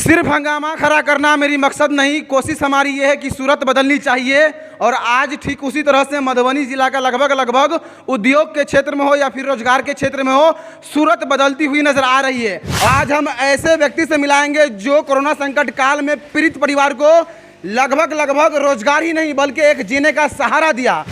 सिर्फ हंगामा खड़ा करना मेरी मकसद नहीं, कोशिश हमारी ये है कि सूरत बदलनी चाहिए। और आज ठीक उसी तरह से मधुबनी जिला का लगभग उद्योग के क्षेत्र में हो या फिर रोजगार के क्षेत्र में हो, सूरत बदलती हुई नजर आ रही है। आज हम ऐसे व्यक्ति से मिलाएंगे जो कोरोना संकट काल में पीड़ित परिवार को लगभग रोजगार ही नहीं बल्कि एक जीने का सहारा दिया।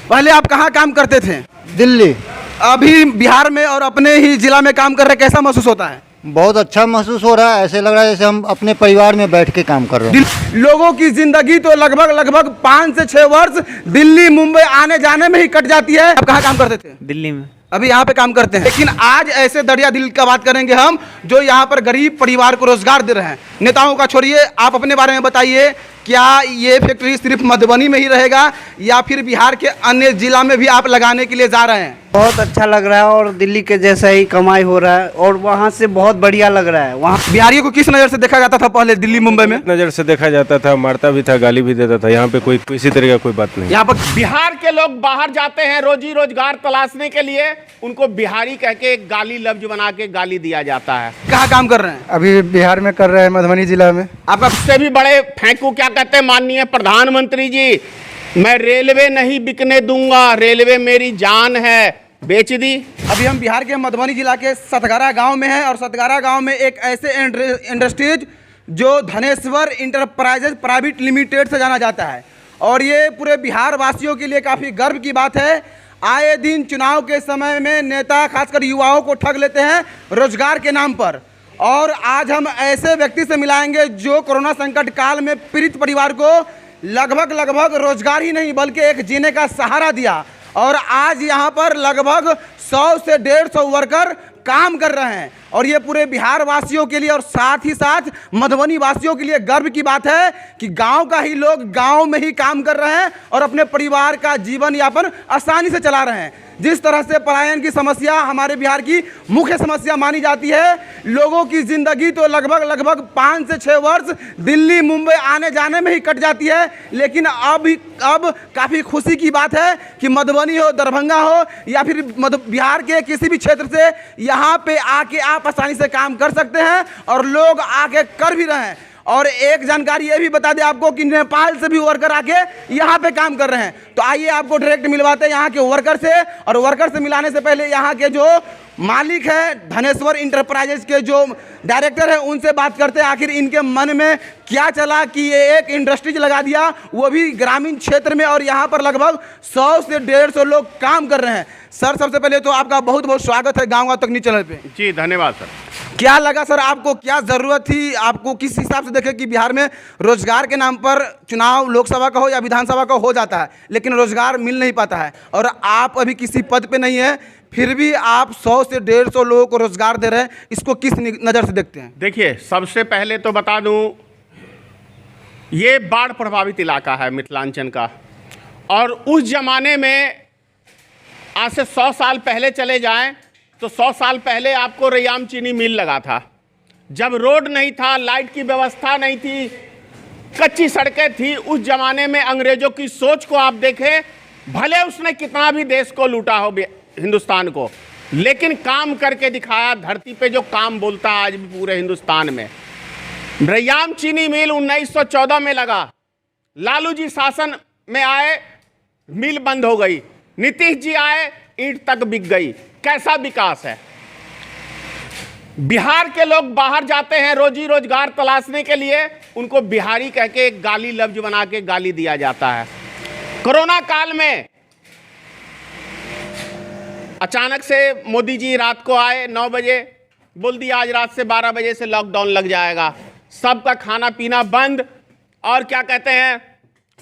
पहले आप कहाँ काम करते थे? दिल्ली। अभी बिहार में और अपने ही जिला में काम कर रहे, कैसा महसूस होता है? बहुत अच्छा महसूस हो रहा है, ऐसे लग रहा है जैसे हम अपने परिवार में बैठ के काम कर रहे हैं। लोगों की जिंदगी तो लगभग 5 से 6 वर्ष दिल्ली मुंबई आने जाने में ही कट जाती है। आप कहाँ काम करते थे? दिल्ली में। अभी यहाँ पे काम करते हैं। लेकिन आज ऐसे दरिया दिल का बात करेंगे हम जो यहाँ पर गरीब परिवार को रोजगार दे रहे हैं। नेताओं का छोड़िए, आप अपने बारे में बताइए, क्या ये फैक्ट्री सिर्फ मधुबनी में ही रहेगा या फिर बिहार के अन्य जिला में भी आप लगाने के लिए जा रहे हैं? बहुत अच्छा लग रहा है और दिल्ली के जैसा ही कमाई हो रहा है और वहाँ से बहुत बढ़िया लग रहा है। वहाँ बिहारियों को किस नज़र से देखा जाता था पहले दिल्ली मुंबई में? नज़र से देखा जाता था, मारता भी था, गाली भी देता था। यहाँ पे कोई किसी तरह का कोई बात नहीं। यहाँ पर बिहार के लोग बाहर जाते हैं रोजी रोजगार तलाशने के लिए, उनको बिहारी कह के गाली लफ्ज बना के गाली दिया जाता है। कहाँ काम कर रहे हैं? अभी बिहार में कर रहे हैं, मधुबनी जिला में। आपका इससे भी बड़े फेंकू क्या कहते हैं माननीय प्रधानमंत्री जी, मैं रेलवे नहीं बिकने दूंगा, रेलवे मेरी जान है, बेच दी। अभी हम बिहार के मधुबनी जिला के सतगारा गांव में हैं और सतगारा गांव में एक ऐसे इंडस्ट्रीज जो धनेश्वर इंटरप्राइजेज प्राइवेट लिमिटेड से जाना जाता है और ये पूरे बिहार वासियों के लिए काफ़ी गर्व की बात है। आए दिन चुनाव के समय में नेता खासकर युवाओं को ठग लेते हैं रोजगार के नाम पर, और आज हम ऐसे व्यक्ति से मिलाएंगे जो कोरोना संकट काल में पीड़ित परिवार को लगभग रोजगार ही नहीं बल्कि एक जीने का सहारा दिया। और आज यहाँ पर लगभग 100 से 150 वर्कर काम कर रहे हैं और ये पूरे बिहार वासियों के लिए और साथ ही साथ मधुबनी वासियों के लिए गर्व की बात है कि गांव का ही लोग गांव में ही काम कर रहे हैं और अपने परिवार का जीवन यापन आसानी से चला रहे हैं। जिस तरह से पलायन की समस्या हमारे बिहार की मुख्य समस्या मानी जाती है, लोगों की जिंदगी तो लगभग 5 से 6 वर्ष दिल्ली मुंबई आने जाने में ही कट जाती है। लेकिन अब काफ़ी खुशी की बात है कि मधुबनी हो, दरभंगा हो या फिर बिहार के किसी भी क्षेत्र से यहाँ पे आके आप आसानी से काम कर सकते हैं और लोग आके कर भी रहे हैं। और एक जानकारी ये भी बता दें आपको कि नेपाल से भी वर्कर आके यहाँ पे काम कर रहे हैं। तो आइए आपको डायरेक्ट मिलवाते हैं यहाँ के वर्कर से, और वर्कर से मिलाने से पहले यहाँ के जो मालिक है धनेश्वर इंटरप्राइजेज के जो डायरेक्टर है उनसे बात करते हैं आखिर इनके मन में क्या चला कि ये एक इंडस्ट्रीज लगा दिया, वो भी ग्रामीण क्षेत्र में, और यहाँ पर लगभग 100 से 150 लोग काम कर रहे हैं। सर, सबसे पहले तो आपका बहुत बहुत स्वागत है गाँव तकनीक चैनल पे। जी धन्यवाद सर। क्या लगा सर आपको, क्या ज़रूरत थी आपको, किस हिसाब से देखें कि बिहार में रोजगार के नाम पर चुनाव लोकसभा का हो या विधानसभा का हो जाता है लेकिन रोजगार मिल नहीं पाता है, और आप अभी किसी पद पे नहीं है फिर भी आप 100 से 150 लोगों को रोजगार दे रहे हैं, इसको किस नज़र से देखते हैं? देखिए, सबसे पहले तो बता दूं, ये बाढ़ प्रभावित इलाका है मिथिलांचल का, और उस जमाने में आज से 100 साल पहले चले जाएं तो 100 साल पहले आपको रैयाम चीनी मिल लगा था, जब रोड नहीं था, लाइट की व्यवस्था नहीं थी, कच्ची सड़कें थी। उस जमाने में अंग्रेजों की सोच को आप देखें, भले उसने कितना भी देश को लूटा हो हिंदुस्तान को, लेकिन काम करके दिखाया। धरती पे जो काम बोलता है आज भी पूरे हिंदुस्तान में। रैयाम चीनी मिल 1914 में लगा, लालू जी शासन में आए, मिल बंद हो गई, नीतीश जी आए, ईंट तक बिक गई। कैसा विकास है? बिहार के लोग बाहर जाते हैं रोजी रोजगार तलाशने के लिए, उनको बिहारी कह के गाली लफ्ज बना के गाली दिया जाता है। कोरोना काल में अचानक से मोदी जी रात को आए 9 बजे, बोल दिया आज रात से 12 बजे से लॉकडाउन लग जाएगा, सबका खाना पीना बंद, और क्या कहते हैं,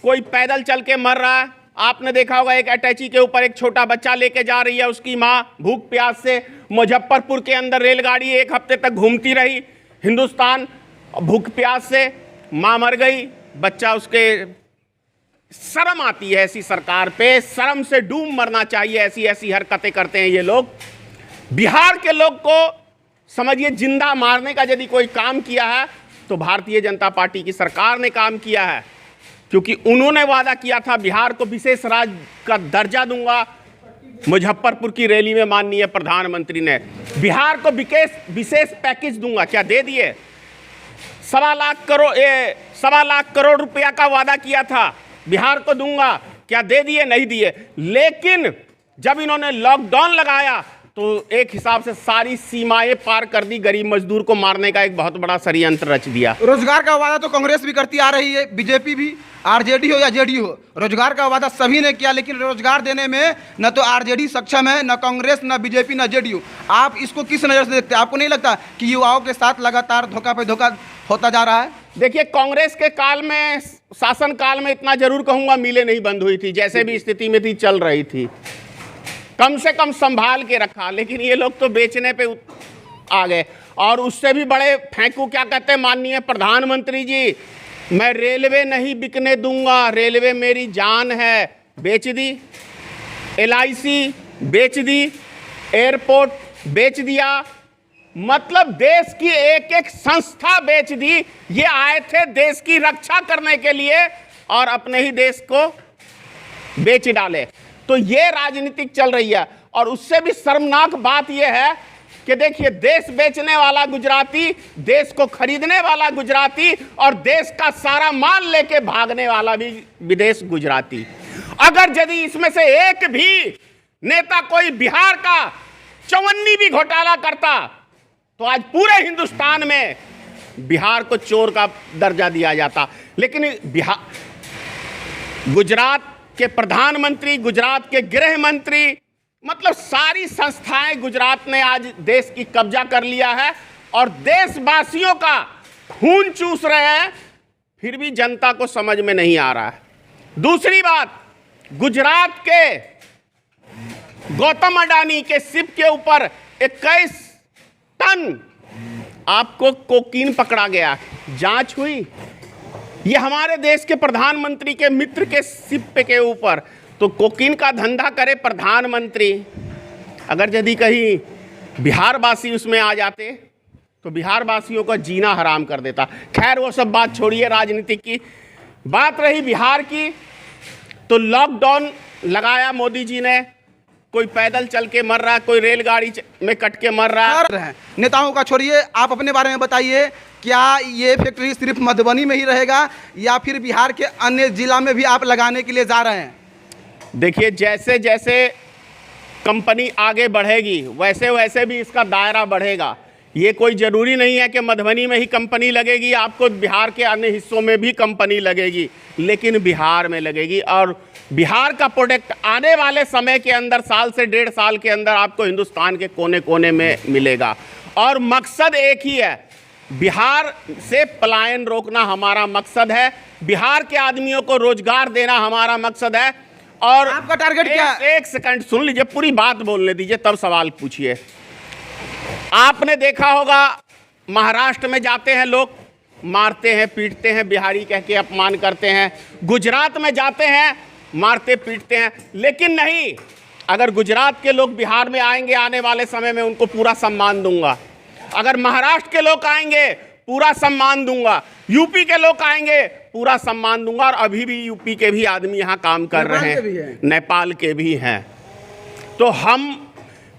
कोई पैदल चल के मर रहा है। आपने देखा होगा एक अटैची के ऊपर एक छोटा बच्चा लेके जा रही है उसकी माँ भूख प्यास से। मुजफ्फरपुर के अंदर रेलगाड़ी 1 हफ्ते तक घूमती रही हिंदुस्तान, भूख प्यास से माँ मर गई, बच्चा उसके। शर्म आती है ऐसी सरकार पे, शर्म से डूब मरना चाहिए। ऐसी ऐसी हरकतें करते हैं ये लोग। बिहार के लोग को समझिए जिंदा मारने का यदि कोई काम किया है तो भारतीय जनता पार्टी की सरकार ने काम किया है, क्योंकि उन्होंने वादा किया था बिहार को विशेष राज्य का दर्जा दूंगा। मुजफ्फरपुर की रैली में माननीय प्रधानमंत्री ने बिहार को विशेष पैकेज दूंगा, क्या दे दिए? सवा लाख करोड़ रुपया का वादा किया था, बिहार को दूंगा, क्या दे दिए? नहीं दिए। लेकिन जब इन्होंने लॉकडाउन लगाया तो एक हिसाब से सारी सीमाएं पार कर दी, गरीब मजदूर को मारने का एक बहुत बड़ा षड्यंत्र रच दिया। रोजगार का वादा तो कांग्रेस भी करती आ रही है, बीजेपी भी, आरजेडी हो या जेडीयू हो, रोजगार का वादा सभी ने किया, लेकिन रोजगार देने में न तो आरजेडी सक्षम है, न कांग्रेस, न बीजेपी, न जेडीयू। आप इसको किस नज़र से देखते हैं? आपको नहीं लगता कि युवाओं के साथ लगातार धोखा पे धोखा होता जा रहा है? देखिए, कांग्रेस के काल में, शासन काल में इतना जरूर कहूंगा, मिलें नहीं बंद हुई थी, जैसे भी स्थिति में थी चल रही थी, कम से कम संभाल के रखा। लेकिन ये लोग तो बेचने पे आ गए। और उससे भी बड़े फेंकू क्या कहते हैं माननीय प्रधानमंत्री जी, मैं रेलवे नहीं बिकने दूंगा, रेलवे मेरी जान है, बेच दी। LIC बेच दी, एयरपोर्ट बेच दिया, मतलब देश की एक एक संस्था बेच दी। ये आए थे देश की रक्षा करने के लिए और अपने ही देश को बेच डाले। तो ये राजनीतिक चल रही है। और उससे भी शर्मनाक बात यह है कि देखिए, देश बेचने वाला गुजराती, देश को खरीदने वाला गुजराती और देश का सारा माल लेके भागने वाला भी विदेश गुजराती। अगर यदि इसमें से एक भी नेता कोई बिहार का चवन्नी भी घोटाला करता तो आज पूरे हिंदुस्तान में बिहार को चोर का दर्जा दिया जाता। लेकिन गुजरात के प्रधानमंत्री, गुजरात के गृह मंत्री, मतलब सारी संस्थाएं गुजरात ने आज देश की कब्जा कर लिया है और देशवासियों का खून चूस रहे हैं, फिर भी जनता को समझ में नहीं आ रहा है। दूसरी बात, गुजरात के गौतम अडानी के शिप के ऊपर 21 टन आपको कोकीन पकड़ा गया, जांच हुई। ये हमारे देश के प्रधानमंत्री के मित्र के शिप के ऊपर तो कोकीन का धंधा करे प्रधानमंत्री। अगर यदि कहीं बिहारवासी उसमें आ जाते तो बिहारवासियों का जीना हराम कर देता। खैर, वो सब बात छोड़िए, राजनीतिक की बात रही बिहार की, तो लॉकडाउन लगाया मोदी जी ने। कोई पैदल चल के मर रहा है, कोई रेलगाड़ी में कट के मर रहा है। नेताओं का छोड़िए, आप अपने बारे में बताइए, क्या ये फैक्ट्री सिर्फ मधुबनी में ही रहेगा या फिर बिहार के अन्य जिला में भी आप लगाने के लिए जा रहे हैं? देखिए, जैसे जैसे कंपनी आगे बढ़ेगी वैसे वैसे भी इसका दायरा बढ़ेगा। ये कोई ज़रूरी नहीं है कि मधुबनी में ही कंपनी लगेगी, आपको बिहार के अन्य हिस्सों में भी कंपनी लगेगी, लेकिन बिहार में लगेगी। और बिहार का प्रोडक्ट आने वाले समय के अंदर, साल से 1.5 साल के अंदर आपको हिंदुस्तान के कोने कोने में मिलेगा। और मकसद एक ही है, बिहार से पलायन रोकना हमारा मकसद है, बिहार के आदमियों को रोजगार देना हमारा मकसद है। और आपका टारगेट क्या है? एक सेकंड सुन लीजिए, पूरी बात बोलने दीजिए तब सवाल पूछिए। आपने देखा होगा, महाराष्ट्र में जाते हैं लोग, मारते हैं, पीटते हैं, बिहारी कह के अपमान करते हैं। गुजरात में जाते हैं, मारते पीटते हैं। लेकिन नहीं, अगर गुजरात के लोग बिहार में आएंगे आने वाले समय में, उनको पूरा सम्मान दूंगा। अगर महाराष्ट्र के लोग आएंगे, पूरा सम्मान दूंगा। यूपी के लोग आएंगे, पूरा सम्मान दूंगा। और अभी भी यूपी के भी आदमी यहाँ काम कर रहे हैं, नेपाल के भी हैं। तो हम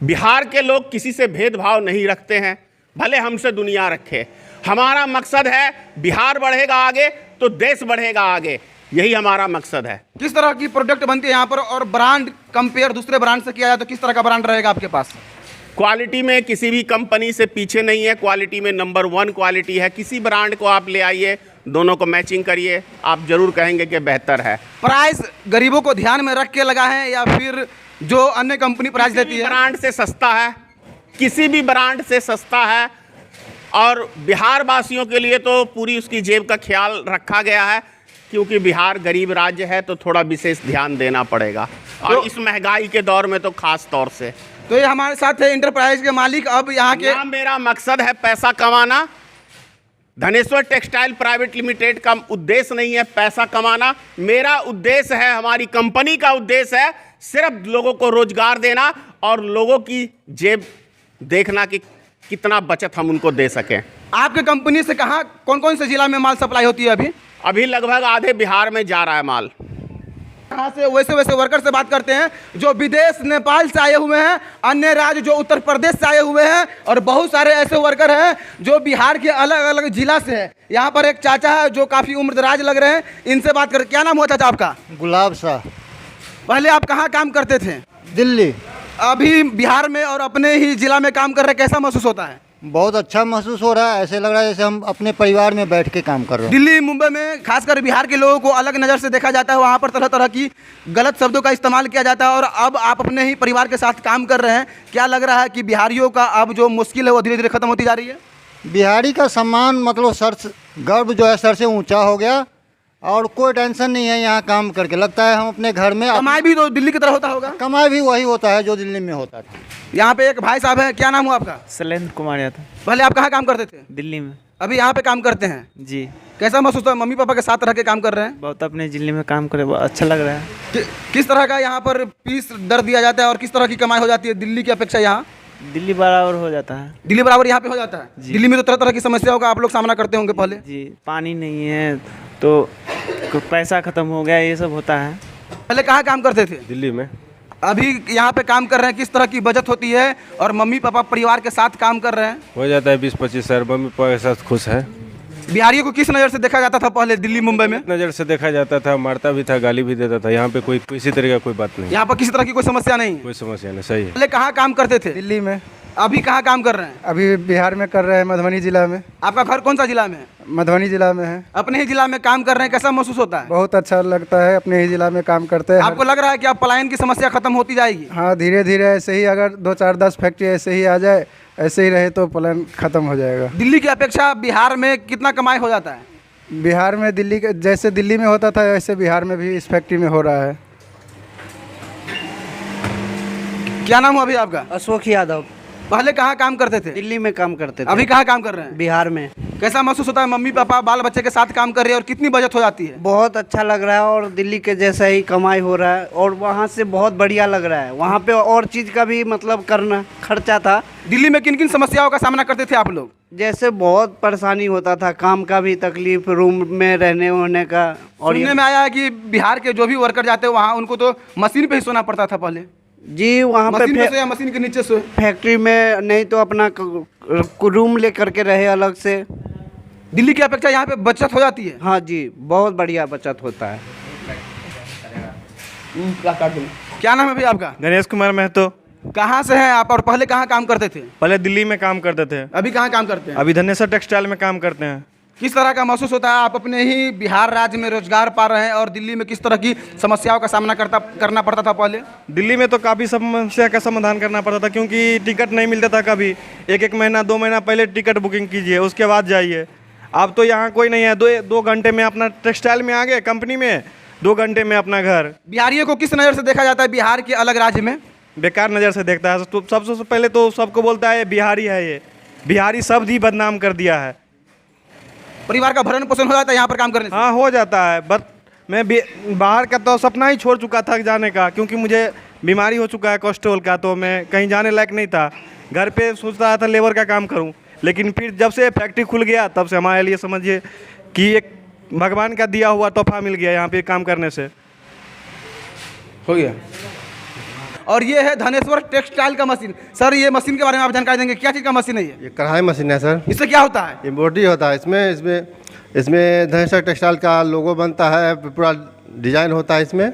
बिहार के लोग किसी से भेदभाव नहीं रखते हैं, भले हमसे दुनिया रखे। हमारा मकसद है बिहार बढ़ेगा आगे तो देश बढ़ेगा आगे, यही हमारा मकसद है। किस तरह की प्रोडक्ट बनती है यहाँ पर, और ब्रांड कंपेयर दूसरे ब्रांड से किया जाए तो किस तरह का ब्रांड रहेगा आपके पास? क्वालिटी में किसी भी कंपनी से पीछे नहीं है, क्वालिटी में नंबर 1 क्वालिटी है। किसी ब्रांड को आप ले आइए, दोनों को मैचिंग करिए, आप जरूर कहेंगे कि बेहतर है। प्राइस गरीबों को ध्यान में रख के लगा है या फिर जो अन्य कंपनी प्राइस देती है? ब्रांड से सस्ता है, किसी भी ब्रांड से सस्ता है। और बिहार वासियों के लिए तो पूरी उसकी जेब का ख्याल रखा गया है, क्योंकि बिहार गरीब राज्य है तो थोड़ा विशेष ध्यान देना पड़ेगा, और इस महंगाई के दौर में तो खास तौर से। तो ये हमारे साथ है इंटरप्राइज के मालिक। अब यहाँ के मेरा मकसद है पैसा कमाना। धनेश्वर टेक्सटाइल प्राइवेट लिमिटेड का उद्देश्य नहीं है पैसा कमाना, मेरा उद्देश्य है, हमारी कंपनी का उद्देश्य है सिर्फ लोगों को रोजगार देना और लोगों की जेब देखना कि कितना बचत हम उनको दे सकें। आपके कंपनी से कहाँ, कौन कौन से जिला में माल सप्लाई होती है अभी? अभी लगभग आधे बिहार में जा रहा है माल। यहाँ से वैसे वैसे वर्कर से बात करते हैं जो विदेश नेपाल से आए हुए हैं, अन्य राज्य जो उत्तर प्रदेश से आए हुए हैं, और बहुत सारे ऐसे वर्कर हैं जो बिहार के अलग अलग जिला से हैं। यहाँ पर एक चाचा है जो काफ़ी उम्रदराज लग रहे हैं, इनसे बात करें। क्या नाम हुआ चाचा आपका? गुलाब शाह। पहले आप कहाँ काम करते थे? दिल्ली। अभी बिहार में और अपने ही जिला में काम कर रहे हैं, कैसा महसूस होता है? बहुत अच्छा महसूस हो रहा है, ऐसे लग रहा है जैसे हम अपने परिवार में बैठ के काम कर रहे हैं। दिल्ली मुंबई में खासकर बिहार के लोगों को अलग नज़र से देखा जाता है, वहाँ पर तरह तरह की गलत शब्दों का इस्तेमाल किया जाता है, और अब आप अपने ही परिवार के साथ काम कर रहे हैं। क्या लग रहा है कि बिहारियों का अब जो मुश्किल है वो धीरे धीरे खत्म होती जा रही है? बिहारी का सम्मान मतलब सर से गर्व जो है सर से ऊंचा हो गया, और कोई टेंशन नहीं है यहाँ काम करके। लगता है हम अपने घर में कमाई भी तो दिल्ली की तरह होता होगा? कमाई भी वही होता है जो दिल्ली में होता था। यहाँ पे एक भाई साहब है, क्या नाम हुआ आपका? शैलेंद्र कुमार यादव। पहले आप कहाँ काम करते थे? दिल्ली में। अभी यहाँ पे काम करते हैं, जी। कैसा महसूस होता है? मम्मी पापा के साथ रह के काम कर रहे हैं? बहुत अपने जिले में काम करे, बहुत अच्छा लग रहा है। किस तरह का यहाँ पर फीस दर दिया जाता है और किस तरह की कमाई हो जाती है दिल्ली की अपेक्षा यहाँ? दिल्ली बराबर हो जाता है। दिल्ली बराबर यहाँ पे हो जाता है? दिल्ली में तो तरह तरह की समस्याओं का आप लोग सामना करते होंगे पहले। जी, पानी नहीं है तो पैसा ख़त्म हो गया, ये सब होता है। पहले कहाँ काम करते थे? दिल्ली में। अभी यहाँ पे काम कर रहे हैं, किस तरह की बचत होती है और मम्मी पापा परिवार के साथ काम कर रहे हैं? हो जाता है 20-25 हज़ार। मम्मी पापा के साथ खुश है। बिहारियों को किस नज़र से देखा जाता था पहले दिल्ली मुंबई में? नज़र से देखा जाता था, मारता भी था, गाली भी देता था। यहाँ पे कोई किसी तरह का कोई बात नहीं, यहाँ पर किसी तरह की कोई समस्या नहीं है? कोई समस्या नहीं। सही है। पहले कहाँ काम करते थे? दिल्ली में। अभी कहाँ काम कर रहे हैं? अभी बिहार में कर रहे हैं, मधुबनी जिला में। आपका घर कौन सा जिला में है? मधुबनी जिला में है। अपने ही जिला में काम कर रहे हैं, कैसा महसूस होता है? बहुत अच्छा लगता है, अपने ही जिला में काम करते हैं। आपको लग रहा है कि अब पलायन की समस्या खत्म होती जाएगी? हाँ, धीरे धीरे ऐसे ही, अगर 2-4-10 फैक्ट्री ऐसे ही आ जाए, ऐसे ही रहे तो प्लान खत्म हो जाएगा। दिल्ली की अपेक्षा बिहार में कितना कमाई हो जाता है? बिहार में दिल्ली के जैसे दिल्ली में होता था वैसे बिहार में भी इस फैक्ट्री में हो रहा है। क्या नाम हुआ अभी आपका? अशोक यादव। पहले कहाँ काम करते थे? दिल्ली में काम करते थे। अभी कहाँ काम कर रहे हैं? बिहार में। कैसा महसूस होता है? मम्मी पापा बाल बच्चे के साथ काम कर रहे हैं और कितनी बचत हो जाती है? बहुत अच्छा लग रहा है, और दिल्ली के जैसा ही कमाई हो रहा है, और वहाँ से बहुत बढ़िया लग रहा है। वहाँ पे और चीज़ का भी मतलब करना खर्चा था। दिल्ली में किन किन समस्याओं का सामना करते थे आप लोग? जैसे बहुत परेशानी होता था, काम का भी तकलीफ, रूम में रहने होने का। और सुनने में आया है कि बिहार के जो भी वर्कर जाते हैं वहाँ उनको तो मशीन पे ही सोना पड़ता था पहले। जी, वहाँ मशीन पे पे सोए या मशीन के नीचे सोए? फैक्ट्री में नहीं तो अपना रूम ले करके रहे अलग से। दिल्ली की अपेक्षा यहाँ पे बचत हो जाती है? हाँ जी, बहुत बढ़िया बचत होता है। क्या नाम है भैया आपका? गणेश कुमार महतो। कहाँ से हैं आप और पहले कहाँ काम करते थे? पहले दिल्ली में काम करते थे, अभी कहाँ काम करते हैं? अभी धनेश्वर टेक्सटाइल में काम करते हैं। किस तरह का महसूस होता है? आप अपने ही बिहार राज्य में रोजगार पा रहे हैं और दिल्ली में किस तरह की समस्याओं का सामना करना पड़ता था पहले? दिल्ली में तो काफ़ी समस्या का समाधान करना पड़ता था, क्योंकि टिकट नहीं मिलता था कभी। एक महीना 2 महीना पहले टिकट बुकिंग कीजिए, उसके बाद जाइए। अब तो यहाँ कोई नहीं है, 2 घंटे में अपना टेक्सटाइल में आ गए, कंपनी में 2 घंटे में अपना घर। बिहारियों को किस नज़र से देखा जाता है बिहार के अलग राज्य में? बेकार नज़र से देखता है। तो सबसे पहले तो सबको बोलता है बिहारी है, ये बिहारी शब्द ही बदनाम कर दिया है। परिवार का भरण पोषण हो जाता है यहाँ पर काम करने से? हाँ, हो जाता है। बट मैं बाहर का तो सपना ही छोड़ चुका था जाने का, क्योंकि मुझे बीमारी हो चुका है कोलेस्ट्रॉल का, तो मैं कहीं जाने लायक नहीं था। घर पे सोच रहा था लेबर का काम करूं, लेकिन फिर जब से फैक्ट्री खुल गया तब से हमारे लिए समझिए कि एक भगवान का दिया हुआ तोहफा मिल गया यहाँ पे काम करने से। हो गया। और ये है धनेश्वर टेक्सटाइल का मशीन। सर, ये मशीन के बारे में आप जानकारी देंगे, क्या चीज़ का मशीन है ये कढ़ाई मशीन है सर। इससे क्या होता है? एम्ब्रॉयडरी होता है इसमें धनेश्वर टेक्सटाइल का लोगो बनता है, पूरा डिजाइन होता है इसमें।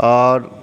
और